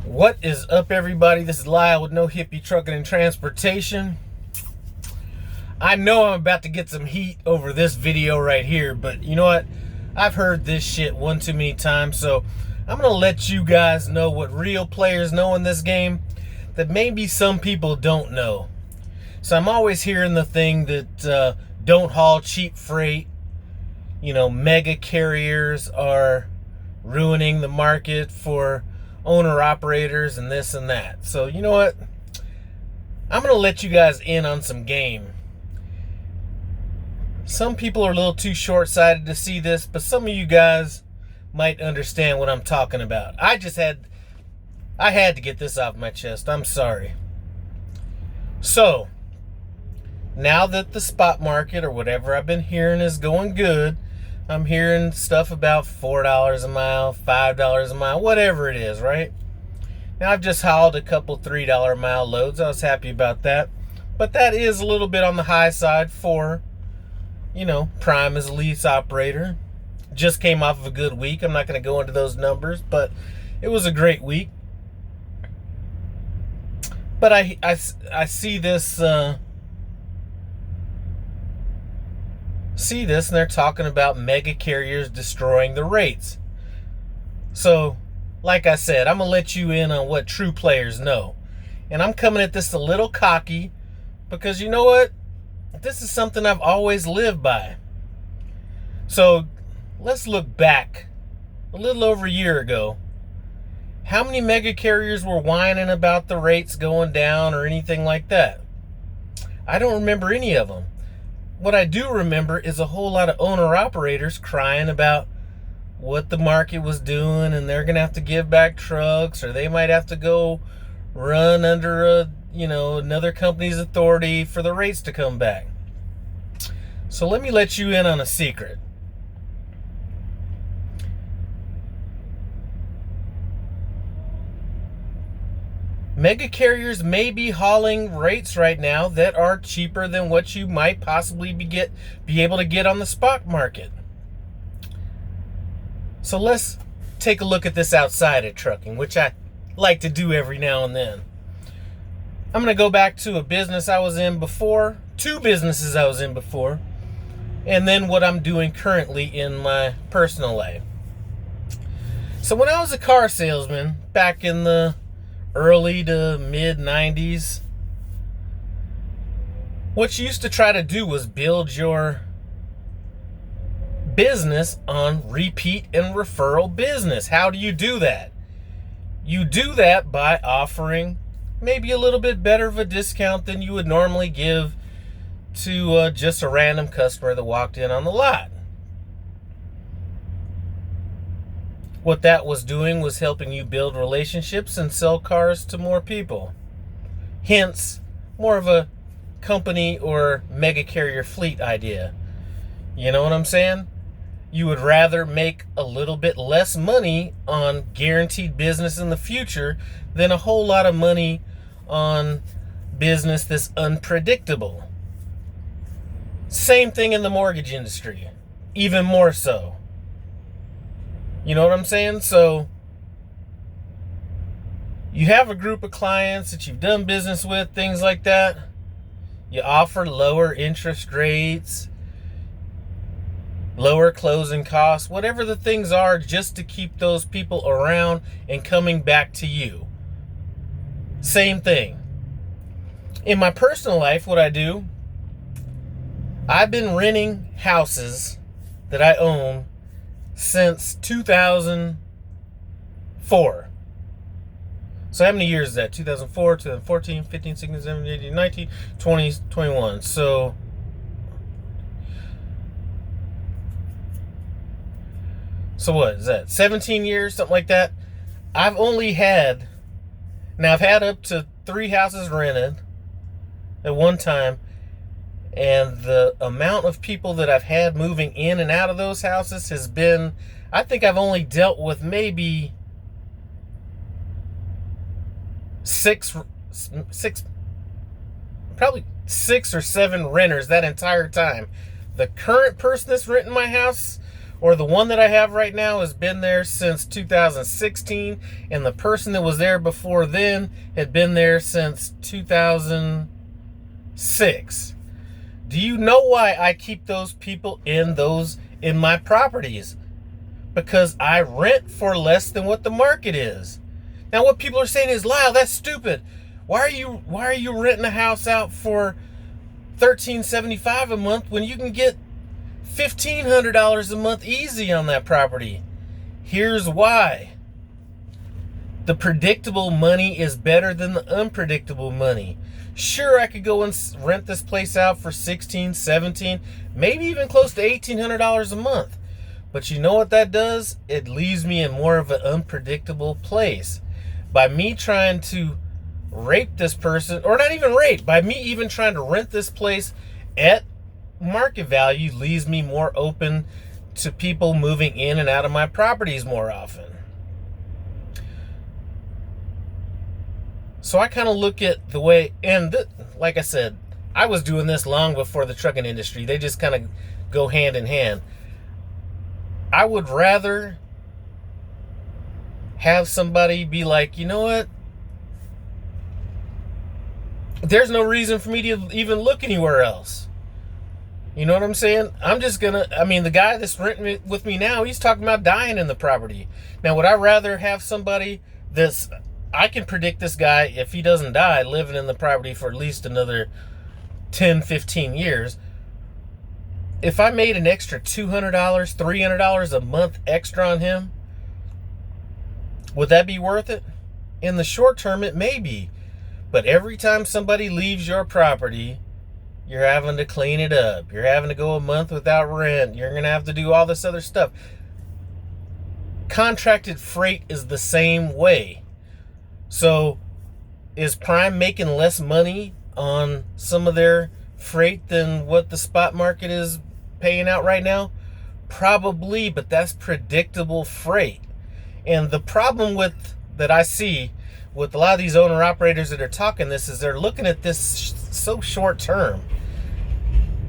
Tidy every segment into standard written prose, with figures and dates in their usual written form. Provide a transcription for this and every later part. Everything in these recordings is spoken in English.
What is up, everybody? This is Lyle with No Hippie Trucking and Transportation. I know I'm about to get some heat over this video right here, but you know what? I've heard this shit one too many times, so I'm going to let you guys know what real players know in this game that maybe some people don't know. So I'm always hearing the thing that don't haul cheap freight. You know, mega carriers are ruining the market for owner-operators and this and that. So, you know what? I'm going to let you guys in on some game. Some people are a little too short-sighted to see this, but some of you guys might understand what I'm talking about. I had to get this off my chest. I'm sorry. So, now that the spot market or whatever I've been hearing is going good, I'm hearing stuff about $4 a mile, $5 a mile, whatever it is, right? Now, I've just hauled a couple $3 a mile loads. I was happy about that. But that is a little bit on the high side for, you know, Prime as a lease operator. Just came off of a good week. I'm not going to go into those numbers, but it was a great week. But I see this... see this, and they're talking about mega carriers destroying the rates. So, like I said, I'm going to let you in on what true players know. And I'm coming at this a little cocky because you know what? This is something I've always lived by. So, let's look back a little over a year ago. How many mega carriers were whining about the rates going down or anything like that? I don't remember any of them. What I do remember is a whole lot of owner-operators crying about what the market was doing, and they're going to have to give back trucks, or they might have to go run under another company's authority for the rates to come back. So let me let you in on a secret. Mega carriers may be hauling rates right now that are cheaper than what you might possibly be able to get on the spot market. So let's take a look at this outside of trucking, which I like to do every now and then. I'm going to go back to a business I was in before, two businesses I was in before, and then what I'm doing currently in my personal life. So when I was a car salesman back in the early to mid 90s, what you used to try to do was build your business on repeat and referral business. How do you do that? You do that by offering maybe a little bit better of a discount than you would normally give to just a random customer that walked in on the lot. What that was doing was helping you build relationships and sell cars to more people. Hence, more of a company or mega carrier fleet idea. You know what I'm saying? You would rather make a little bit less money on guaranteed business in the future than a whole lot of money on business that's unpredictable. Same thing in the mortgage industry, even more so. You know what I'm saying? So, you have a group of clients that you've done business with, things like that. You offer lower interest rates, lower closing costs, whatever the things are, just to keep those people around and coming back to you. Same thing. In my personal life, what I do, I've been renting houses that I own since 2004. So how many years is that? 2004, 2014, 15, 16, 17, 18, 19, 20, 21. So what is that? 17 years, something like that. I've had up to 3 houses rented at one time. And the amount of people that I've had moving in and out of those houses has been, I think I've only dealt with maybe probably 6 or 7 renters that entire time. The current person that's renting my house Or the one that I have right now has been there since 2016, and the person that was there before then had been there since 2006. Do you know why I keep those people in my properties? Because I rent for less than what the market is. Now what people are saying is, Lyle, that's stupid. Why are you renting a house out for $1,375 a month when you can get $1,500 a month easy on that property? Here's why. The predictable money is better than the unpredictable money. Sure, I could go and rent this place out for $1,600, $1,700, maybe even close to $1,800 a month. But you know what that does? It leaves me in more of an unpredictable place. By me trying to rape this person, or not even rape, by me even trying to rent this place at market value, leaves me more open to people moving in and out of my properties more often. So I kind of look at the way, and like I said, I was doing this long before the trucking industry. They just kind of go hand in hand. I would rather have somebody be like, you know what? There's no reason for me to even look anywhere else. You know what I'm saying? The guy that's renting with me now, he's talking about dying in the property. Now, would I rather have somebody I can predict this guy, if he doesn't die, living in the property for at least another 10, 15 years. If I made an extra $200, $300 a month extra on him, would that be worth it? In the short term, it may be. But every time somebody leaves your property, you're having to clean it up. You're having to go a month without rent. You're going to have to do all this other stuff. Contracted freight is the same way. So, is Prime making less money on some of their freight than what the spot market is paying out right now? Probably, but that's predictable freight. And the problem that I see with a lot of these owner-operators that are talking this is they're looking at this so short-term.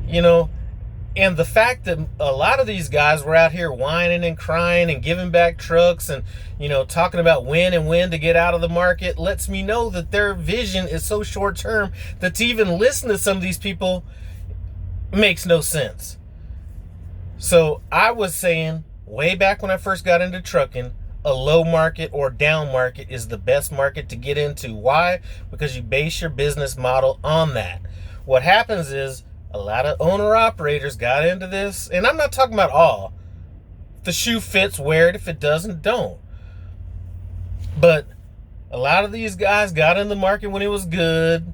You know, and the fact that a lot of these guys were out here whining and crying and giving back trucks and, you know, talking about when to get out of the market lets me know that their vision is so short-term that to even listen to some of these people makes no sense. So I was saying way back when I first got into trucking, a low market or down market is the best market to get into. Why? Because you base your business model on that. What happens is a lot of owner-operators got into this, and I'm not talking about all. If the shoe fits, wear it. If it doesn't, don't. But a lot of these guys got in the market when it was good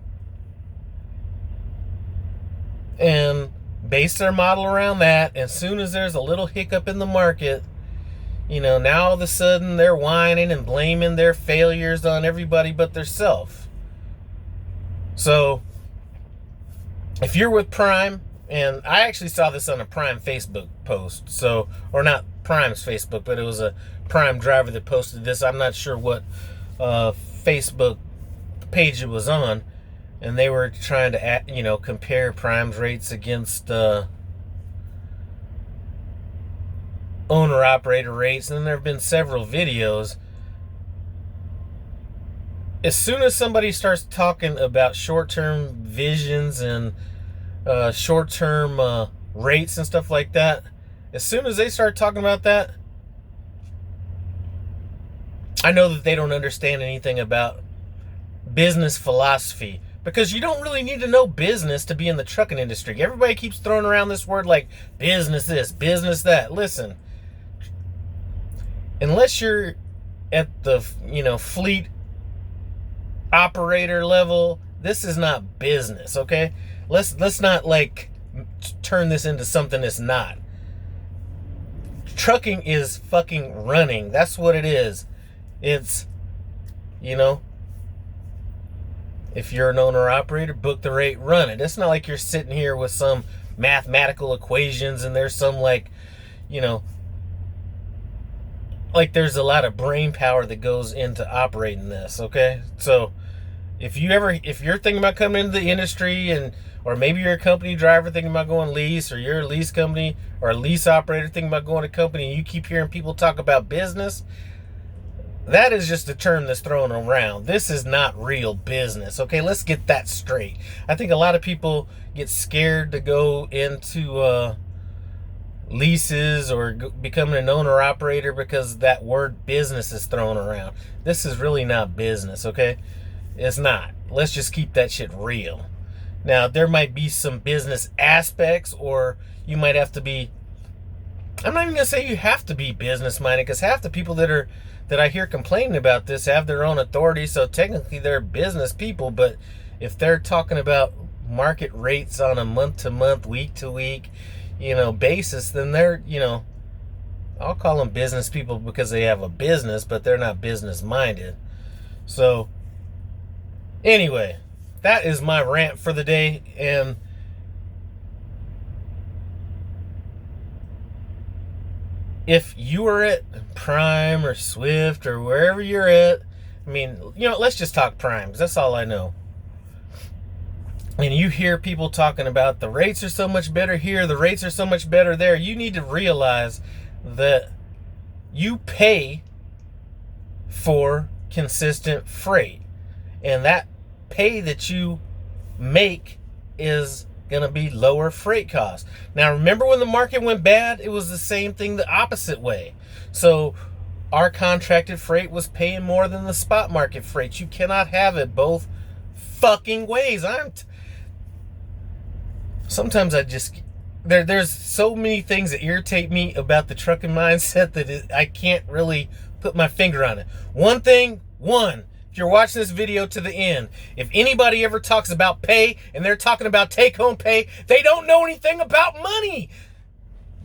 and based their model around that. As soon as there's a little hiccup in the market, you know, now all of a sudden they're whining and blaming their failures on everybody but themselves. So if you're with Prime, and I actually saw this on a Prime Facebook post, or not Prime's Facebook, but it was a Prime driver that posted this. I'm not sure what Facebook page it was on, and they were trying to, compare Prime's rates against owner-operator rates, and there have been several videos. As soon as somebody starts talking about short-term visions and short-term rates and stuff like that, as soon as they start talking about that, I know that they don't understand anything about business philosophy, because you don't really need to know business to be in the trucking industry. Everybody keeps throwing around this word like business this, business that. Listen, unless you're at the fleet operator level, this is not business, okay? Let's not turn this into something it's not. Trucking is fucking running. That's what it is. It's, if you're an owner operator, book the rate, run it. It's not like you're sitting here with some mathematical equations and there's some there's a lot of brain power that goes into operating this, okay? So if you're thinking about coming into the industry Or maybe you're a company driver thinking about going lease, or you're a lease company or a lease operator thinking about going to company, and you keep hearing people talk about business. That is just a term that's thrown around. This is not real business. Okay, let's get that straight. I think a lot of people get scared to go into leases or becoming an owner operator because that word business is thrown around. This is really not business, okay? It's not. Let's just keep that shit real. Now, there might be some business aspects, or you might have to be, I'm not even going to say you have to be business minded, because half the people that I hear complaining about this have their own authority, so technically they're business people. But if they're talking about market rates on a month to month, week to week, basis, then they're, I'll call them business people because they have a business, but they're not business minded. So anyway, that is my rant for the day. And if you are at Prime or Swift or wherever you're at, I mean, let's just talk Prime, because that's all I know. And you hear people talking about the rates are so much better here, the rates are so much better there. You need to realize that you pay for consistent freight. And that pay that you make is going to be lower freight costs. Now, remember when the market went bad, it was the same thing the opposite way. So our contracted freight was paying more than the spot market freight. You cannot have it both fucking ways. Sometimes I just, there's so many things that irritate me about the trucking mindset that I can't really put my finger on it. If you're watching this video to the end, if anybody ever talks about pay and they're talking about take-home pay, they don't know anything about money.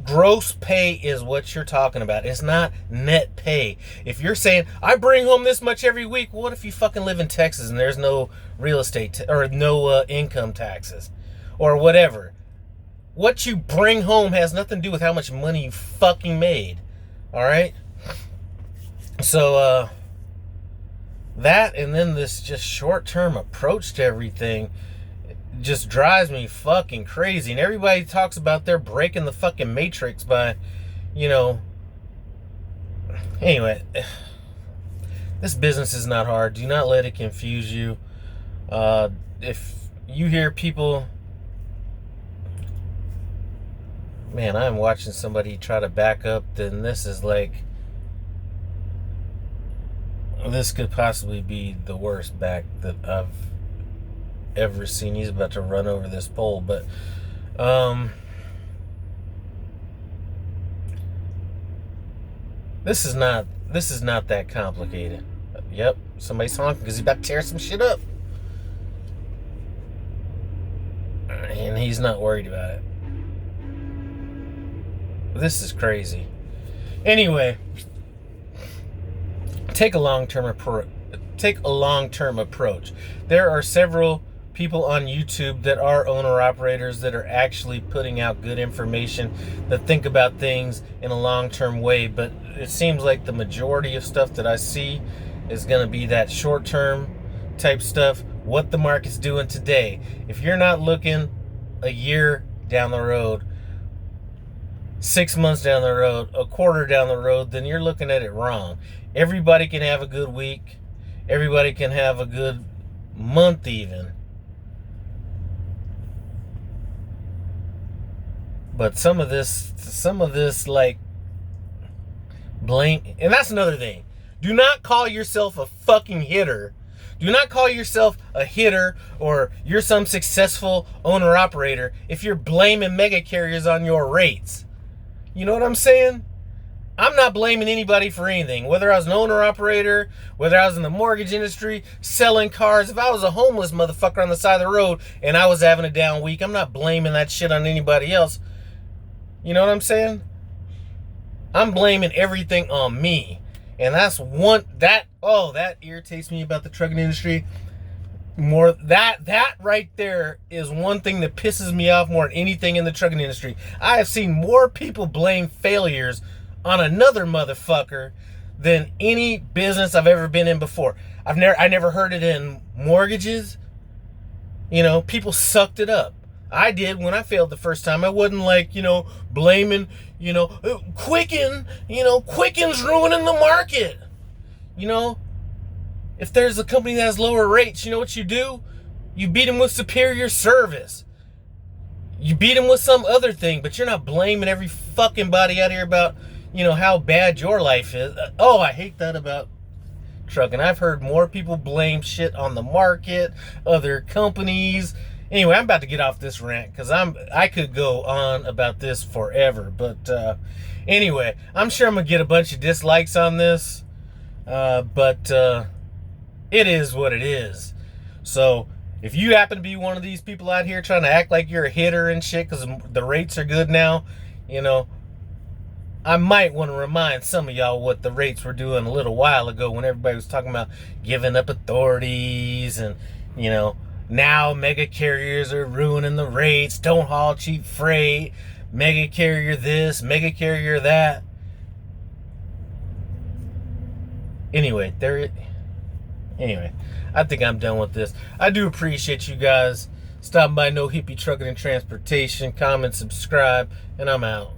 Gross pay is what you're talking about. It's not net pay. If you're saying, I bring home this much every week, what if you fucking live in Texas and there's no real estate or no income taxes or whatever? What you bring home has nothing to do with how much money you fucking made. All right? So, that, and then this just short-term approach to everything just drives me fucking crazy. And everybody talks about they're breaking the fucking matrix by, anyway, this business is not hard. Do not let it confuse you. If you hear people, man, I'm watching somebody try to back up, then this is like, this could possibly be the worst back that I've ever seen. He's about to run over this pole, but this is not that complicated. Yep, somebody's honking because he's about to tear some shit up, and he's not worried about it. This is crazy. Anyway, take a long-term approach. There are several people on YouTube that are owner-operators that are actually putting out good information, that think about things in a long-term way, but it seems like the majority of stuff that I see is going to be that short-term type stuff, what the market's doing today. If you're not looking a year down the road, 6 months down the road, a quarter down the road, then you're looking at it wrong. Everybody can have a good week. Everybody can have a good month even. But some of this like blame, and that's another thing. Do not call yourself a fucking hitter. Do not call yourself a hitter or you're some successful owner operator if you're blaming mega carriers on your rates. You know what I'm saying? I'm not blaming anybody for anything. Whether I was an owner operator, whether I was in the mortgage industry, selling cars, if I was a homeless motherfucker on the side of the road and I was having a down week, I'm not blaming that shit on anybody else. You know what I'm saying? I'm blaming everything on me. And that's that irritates me about the trucking industry. More that right there is one thing that pisses me off more than anything in the trucking industry. I have seen more people blame failures on another motherfucker than any business I've ever been in before. I never heard it in mortgages. People sucked it up. I did when I failed the first time. I wasn't like, blaming, Quicken's ruining the market. If there's a company that has lower rates, you know what you do? You beat them with superior service. You beat them with some other thing, but you're not blaming every fucking body out here about, how bad your life is. Oh, I hate that about trucking. I've heard more people blame shit on the market, other companies. Anyway, I'm about to get off this rant because I could go on about this forever. But anyway, I'm sure I'm gonna get a bunch of dislikes on this, but it is what it is. So if you happen to be one of these people out here trying to act like you're a hitter and shit because the rates are good now, I might want to remind some of y'all what the rates were doing a little while ago when everybody was talking about giving up authorities and, now mega carriers are ruining the rates. Don't haul cheap freight. Mega carrier this, mega carrier that. Anyway, I think I'm done with this. I do appreciate you guys stopping by No Hippie Trucking and Transportation. Comment, subscribe, and I'm out.